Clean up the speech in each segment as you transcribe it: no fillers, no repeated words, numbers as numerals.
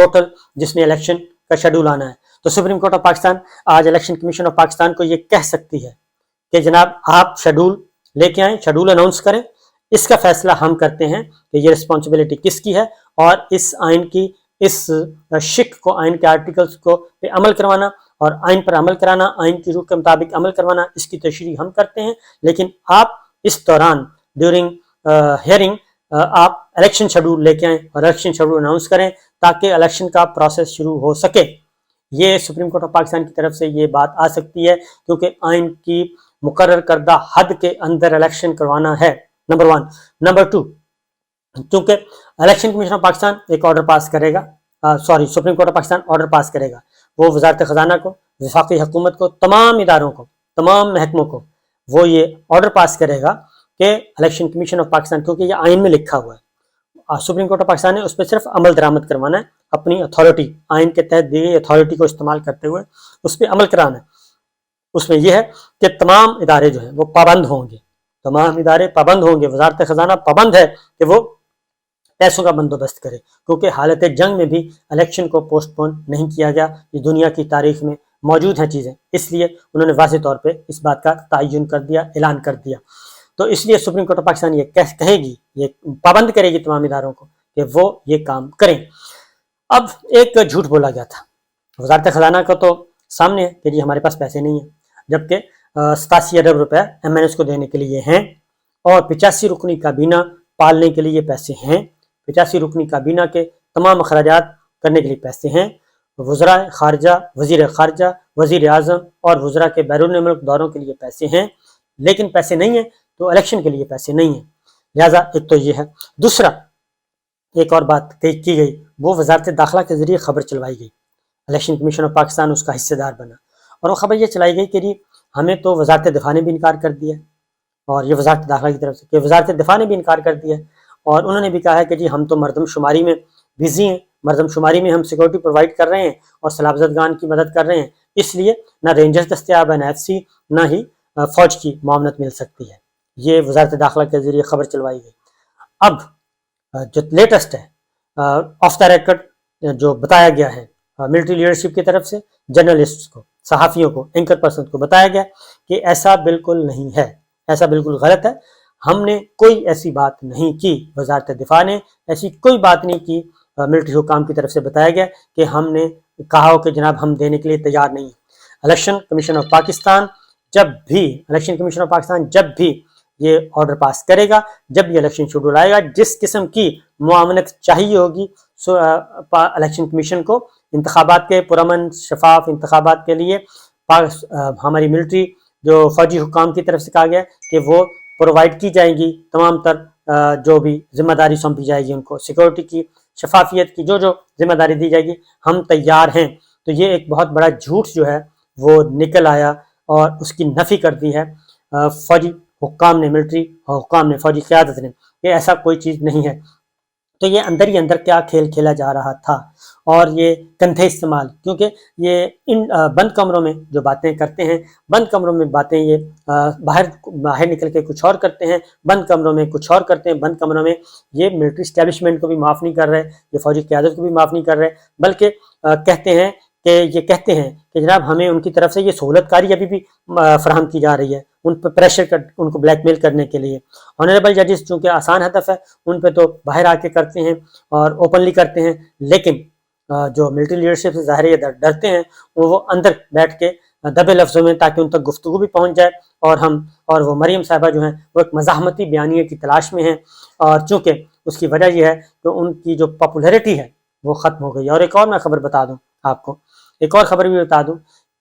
Total جس میں election کا شیڈول آنا ہے. تو سپریم کورٹ آف پاکستان آج الیکشن کمیشن آف پاکستان کو یہ کہہ سکتی ہے کہ جناب آپ شیڈول لے کے آئیں, شیڈول اناؤنس کریں, اس کا فیصلہ ہم کرتے ہیں کہ یہ رسپانسبلٹی کس کی ہے, اور اس آئین کی اس شک کو, آئین کے آرٹیکلز کو پہ عمل کروانا اور آئین پر عمل کرانا, آئین کی روح کے مطابق عمل کروانا, اس کی تشریح ہم کرتے ہیں. لیکن آپ اس دوران ڈیورنگ ہیئرنگ آپ الیکشن شیڈول لے کے آئیں اور الیکشن شیڈول اناؤنس کریں تاکہ الیکشن کا پروسیس شروع ہو سکے. یہ سپریم کورٹ آف پاکستان کی طرف سے یہ بات آ سکتی ہے کیونکہ آئین کی مقرر کردہ حد کے اندر الیکشن کروانا ہے, نمبر 1. نمبر 2, کیونکہ الیکشن کمیشن آف پاکستان ایک آرڈر پاس کرے گا, supreme court of Pakistan order pass کرے گا, وہ وزارت خزانہ کو, وفاقی حکومت کو, تمام اداروں کو, تمام محکموں کو وہ یہ آرڈر پاس کرے گا کہ الیکشن کمیشن آف پاکستان, کیونکہ یہ آئین میں لکھا ہوا ہے, سپریم کورٹ آف پاکستان نے اس پہ صرف عمل درآمد کروانا ہے, اپنی اتھارٹی, آئین کے تحت دی گئی اتھارٹی کو استعمال کرتے ہوئے اس پہ عمل کرانا ہے. اس میں یہ ہے کہ تمام ادارے جو ہیں وہ پابند ہوں گے, تمام ادارے پابند ہوں گے. وزارت خزانہ پابند ہے کہ وہ پیسوں کا بندوبست کرے, کیونکہ حالت جنگ میں بھی الیکشن کو پوسٹ پون نہیں کیا گیا. یہ دنیا کی تاریخ میں موجود ہیں چیزیں, اس لیے انہوں نے واضح طور پہ اس بات کا تعین کر دیا, اعلان کر دیا. تو اس لیے سپریم کورٹ آف پاکستان یہ کہے گی, یہ پابند کرے گی تمام اداروں کو کہ وہ یہ کام کریں. اب ایک جھوٹ بولا گیا تھا وزارت خزانہ کا تو سامنے ہے کہ جی ہمارے پاس پیسے نہیں ہیں, جبکہ 87 ارب روپے ایم این ایس کو دینے کے لیے ہیں اور 85 رکنی کابینہ پالنے کے لیے پیسے ہیں, 85 رکنی کابینہ کے تمام اخراجات کرنے کے لیے پیسے ہیں, وزراء خارجہ, وزیر خارجہ, وزیر اعظم اور وزراء کے بیرون ملک دوروں کے لیے پیسے ہیں, لیکن پیسے نہیں ہیں تو الیکشن کے لیے پیسے نہیں ہیں. لہٰذا ایک تو یہ ہے. دوسرا ایک اور بات کی گئی, وہ وزارت داخلہ کے ذریعے خبر چلوائی گئی, الیکشن کمیشن آف پاکستان اس کا حصے دار بنا, اور وہ خبر یہ چلائی گئی کہ جی ہمیں تو وزارت دفاع نے بھی انکار کر دیا, اور یہ وزارت داخلہ کی طرف سے کہ وزارت دفاع نے بھی انکار کر دیا, اور انہوں نے بھی کہا ہے کہ جی ہم تو مردم شماری میں بزی ہیں, مردم شماری میں ہم سیکورٹی پرووائڈ کر رہے ہیں اور سیلاب زدگان کی مدد کر رہے ہیں, اس لیے نہ رینجرز دستیاب ہے, نہ ایف سی, نہ ہی فوج کی معاونت مل سکتی ہے. یہ وزارت داخلہ کے ذریعے خبر چلوائی گئی. اب جو لیٹسٹ ہے آف دا ریکارڈ جو بتایا گیا ہے ملٹری لیڈرشپ کی طرف سے, جرنلسٹ کو, صحافیوں کو, اینکر پرسن کو بتایا گیا کہ ایسا بالکل نہیں ہے, ایسا بالکل غلط ہے, ہم نے کوئی ایسی بات نہیں کی, وزارت دفاع نے ایسی کوئی بات نہیں کی. ملٹری حکام کی طرف سے بتایا گیا کہ ہم نے کہا ہو کہ جناب ہم دینے کے لیے تیار نہیں ہیں. الیکشن کمیشن آف پاکستان جب بھی یہ آرڈر پاس کرے گا, جب یہ الیکشن شیڈول آئے گا, جس قسم کی معاونت چاہیے ہوگی الیکشن کمیشن کو انتخابات کے پرامن شفاف انتخابات کے لیے, ہماری ملٹری جو فوجی حکام کی طرف سے کہا گیا کہ وہ پرووائڈ کی جائیں گی, تمام تر جو بھی ذمہ داری سونپی جائے گی ان کو, سیکورٹی کی, شفافیت کی جو ذمہ داری دی جائے گی, ہم تیار ہیں. تو یہ ایک بہت بڑا جھوٹ جو ہے وہ نکل آیا اور اس کی نفی کر دی ہے فوجی حکام نے, ملٹری حکام نے, فوجی قیادت نے, کہ ایسا کوئی چیز نہیں ہے. تو یہ اندر ہی اندر کیا کھیل کھیلا جا رہا تھا, اور یہ کندھے استعمال, کیونکہ یہ ان بند کمروں میں جو باتیں کرتے ہیں, بند کمروں میں باتیں یہ باہر نکل کے کچھ اور کرتے ہیں, بند کمروں میں کچھ اور کرتے ہیں. بند کمروں میں یہ ملٹری اسٹیبلشمنٹ کو بھی معاف نہیں کر رہے, یہ فوجی قیادت کو بھی معاف نہیں کر رہے, بلکہ کہتے ہیں کہ جناب ہمیں ان کی طرف سے یہ سہولت کاری ابھی بھی فراہم کی جا رہی ہے, ان پہ پریشر ان کو بلیک میل کرنے کے لیے. آنریبل ججز چونکہ آسان ہدف ہے, ان پہ تو باہر آ کے کرتے ہیں اور اوپنلی کرتے ہیں, لیکن جو ملٹری لیڈرشپ سے ظاہر یہ ڈرتے ہیں وہ اندر بیٹھ کے دبے لفظوں میں, تاکہ ان تک گفتگو بھی پہنچ جائے, اور وہ مریم صاحبہ جو ہیں وہ ایک مزاحمتی بیانیے کی تلاش میں ہیں, اور چونکہ اس کی وجہ یہ ہے کہ ان کی جو پاپولیرٹی ہے وہ ختم ہو گئی. اور ایک اور میں خبر بتا دوں آپ کو, ایک اور خبر بھی بتا دوں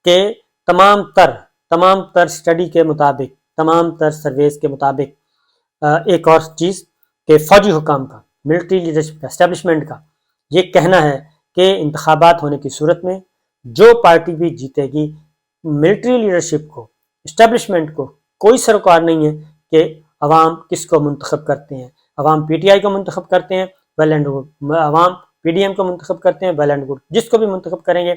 کہ تمام تر اسٹڈی کے مطابق, تمام تر سرویز کے مطابق ایک اور چیز کہ فوجی حکام کا, ملٹری لیڈرشپ کا, اسٹیبلشمنٹ کا یہ کہنا ہے کہ انتخابات ہونے کی صورت میں جو پارٹی بھی جیتے گی, ملٹری لیڈرشپ کو, اسٹیبلشمنٹ کو کوئی سروکار نہیں ہے کہ عوام کس کو منتخب کرتے ہیں. عوام پی ٹی آئی کو منتخب کرتے ہیں, ویل اینڈ گڈ, عوام پی ڈی ایم کو منتخب کرتے ہیں, ویل اینڈ گڈ, جس کو بھی منتخب کریں گے.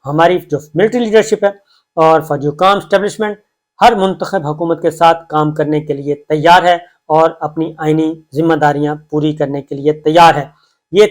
ہماری جو ملٹری لیڈرشپ ہے اور فوجی حکام, اسٹیبلشمنٹ ہر منتخب حکومت کے ساتھ کام کرنے کے لیے تیار ہے اور اپنی آئینی ذمہ داریاں پوری کرنے کے لیے تیار ہے. یہ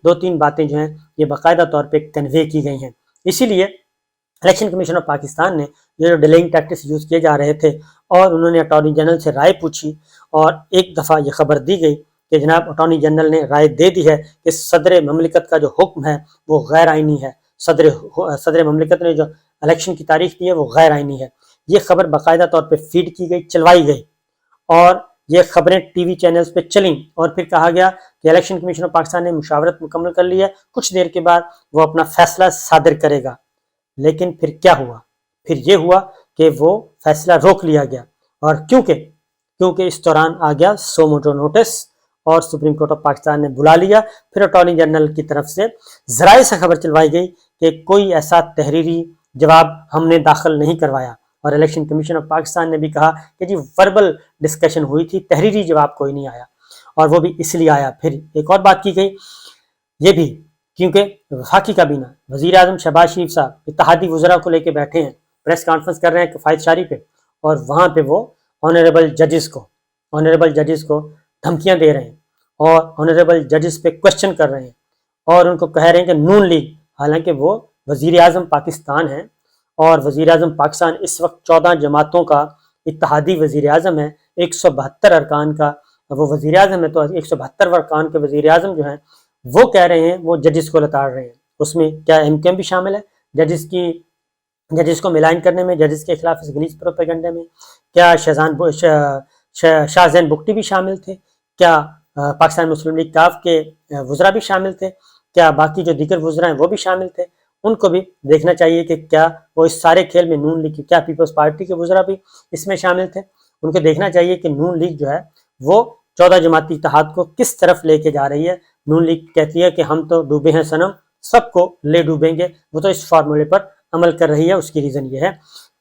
دو تین باتیں جو ہیں یہ باقاعدہ طور پہ کنوے کی گئی ہیں. اسی لیے الیکشن کمیشن آف پاکستان نے یہ جو ڈیلیئنگ ٹیکٹکس یوز کیے جا رہے تھے اور انہوں نے اٹارنی جنرل سے رائے پوچھی اور ایک دفعہ یہ خبر دی گئی کہ جناب اٹارنی جنرل نے رائے دے دی ہے کہ صدر مملکت کا جو حکم ہے وہ غیر آئینی ہے، صدر مملکت نے جو الیکشن کی تاریخ دی ہے وہ غیر آئینی ہے. یہ خبر باقاعدہ طور پہ فیڈ کی گئی، چلوائی گئی اور یہ خبریں ٹی وی چینلز پہ چلیں اور پھر کہا گیا کہ الیکشن کمیشن آف پاکستان نے مشاورت مکمل کر لی ہے، کچھ دیر کے بعد وہ اپنا فیصلہ صادر کرے گا. لیکن پھر کیا ہوا؟ پھر یہ ہوا کہ وہ فیصلہ روک لیا گیا. اور کیونکہ اس دوران آ گیا سو موٹو نوٹس اور سپریم کورٹ آف پاکستان نے بلا لیا. پھر اٹارنی جنرل کی طرف سے ذرائع سے خبر چلوائی گئی کہ کوئی ایسا تحریری جواب ہم نے داخل نہیں کروایا، اور الیکشن کمیشن آف پاکستان نے بھی کہا کہ جی وربل ڈسکشن ہوئی تھی، تحریری جواب کوئی نہیں آیا، اور وہ بھی اس لیے آیا. پھر ایک اور بات کی گئی، یہ بھی کیونکہ وفاقی کابینہ وزیر اعظم شہباز شریف صاحب اتحادی وزراء کو لے کے بیٹھے ہیں، پریس کانفرنس کر رہے ہیں کفایت شاری پہ، اور وہاں پہ وہ آنریبل ججز کو دھمکیاں دے رہے ہیں اور آنریبل ججز پہ کوشچن کر رہے ہیں اور ان کو کہہ رہے ہیں کہ نون لیگ، حالانکہ وہ وزیر اعظم پاکستان ہیں اور وزیر اعظم پاکستان اس وقت 14 جماعتوں کا اتحادی وزیر اعظم ہے، 172 ارکان کا وہ وزیر اعظم ہے، تو 172 ارکان کے وزیر اعظم جو ہیں وہ کہہ رہے ہیں، وہ ججز کو لتاڑ رہے ہیں. اس میں کیا ایم کیو ایم بھی شامل ہے ججز کو ملائن کرنے میں، ججز کے خلاف اس غلیظ پروپیگنڈے میں؟ کیا شاہ زین بگٹی بھی شامل تھے؟ کیا پاکستان مسلم لیگ کاف کے وزراء بھی شامل تھے؟ کیا باقی جو دیگر وزراء ہیں وہ بھی شامل تھے؟ ان کو بھی دیکھنا چاہیے کہ کیا وہ اس سارے کھیل میں نون لیگ، کیا پیپلز پارٹی کے وزراء بھی اس میں شامل تھے؟ ان کو دیکھنا چاہیے کہ نون لیگ جو ہے وہ 14 جماعتی اتحاد کو کس طرف لے کے جا رہی ہے. نون لیگ کہتی ہے کہ ہم تو ڈوبے ہیں صنم، سب کو لے ڈوبیں گے، وہ تو اس فارمولے پر عمل کر رہی ہے. اس کی ریزن یہ ہے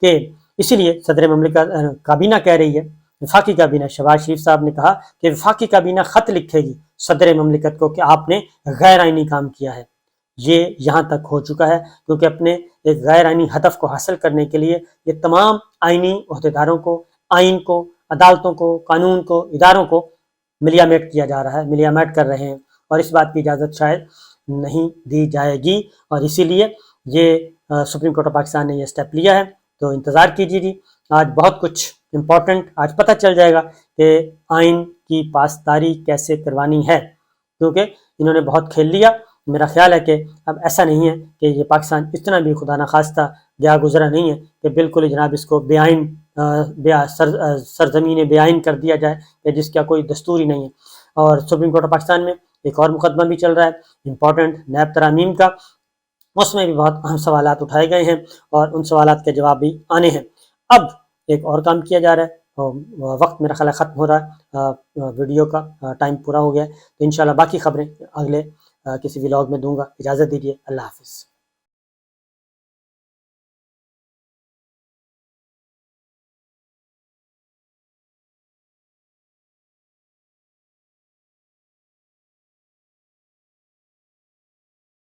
کہ اسی لیے صدر مملکت کابینہ کہہ رہی ہے، وفاقی کابینہ شہباز شریف صاحب نے کہا کہ وفاقی کابینہ خط لکھے گی صدر مملکت کو کہ آپ نے غیر آئینی کام کیا ہے. یہ یہاں تک ہو چکا ہے کیونکہ اپنے ایک غیر آئینی ہدف کو حاصل کرنے کے لیے یہ تمام آئینی عہدیداروں کو، آئین کو، عدالتوں کو، قانون کو، اداروں کو ملیامیٹ کیا جا رہا ہے، ملیامیٹ کر رہے ہیں، اور اس بات کی اجازت شاید نہیں دی جائے گی. اور اسی لیے یہ سپریم کورٹ آف پاکستان نے یہ اسٹیپ لیا ہے. تو انتظار کیجیے جی، آج بہت کچھ امپورٹنٹ آج پتہ چل جائے گا کہ آئین کی پاسداری کیسے کروانی ہے، کیونکہ انہوں نے بہت کھیل لیا. میرا خیال ہے کہ اب ایسا نہیں ہے کہ یہ پاکستان اتنا بھی خدا نخواستہ گیا گزرا نہیں ہے کہ بالکل جناب اس کو بے آئین سرزمین بے آئین کر دیا جائے کہ جس کا کوئی دستور ہی نہیں ہے. اور سپریم کورٹ آف پاکستان میں ایک اور مقدمہ بھی چل رہا ہے امپورٹنٹ نیب ترامیم کا، اس میں بھی بہت اہم سوالات اٹھائے گئے ہیں اور ان سوالات کے جواب بھی آنے ہیں. اب ایک اور کام کیا جا رہا ہے، وقت میرا خیال ہے ختم ہو رہا ہے، ویڈیو کا ٹائم پورا ہو گیا ہے، تو انشاءاللہ باقی خبریں اگلے کسی ولاگ میں دوں گا. اجازت دیجیے، اللہ حافظ.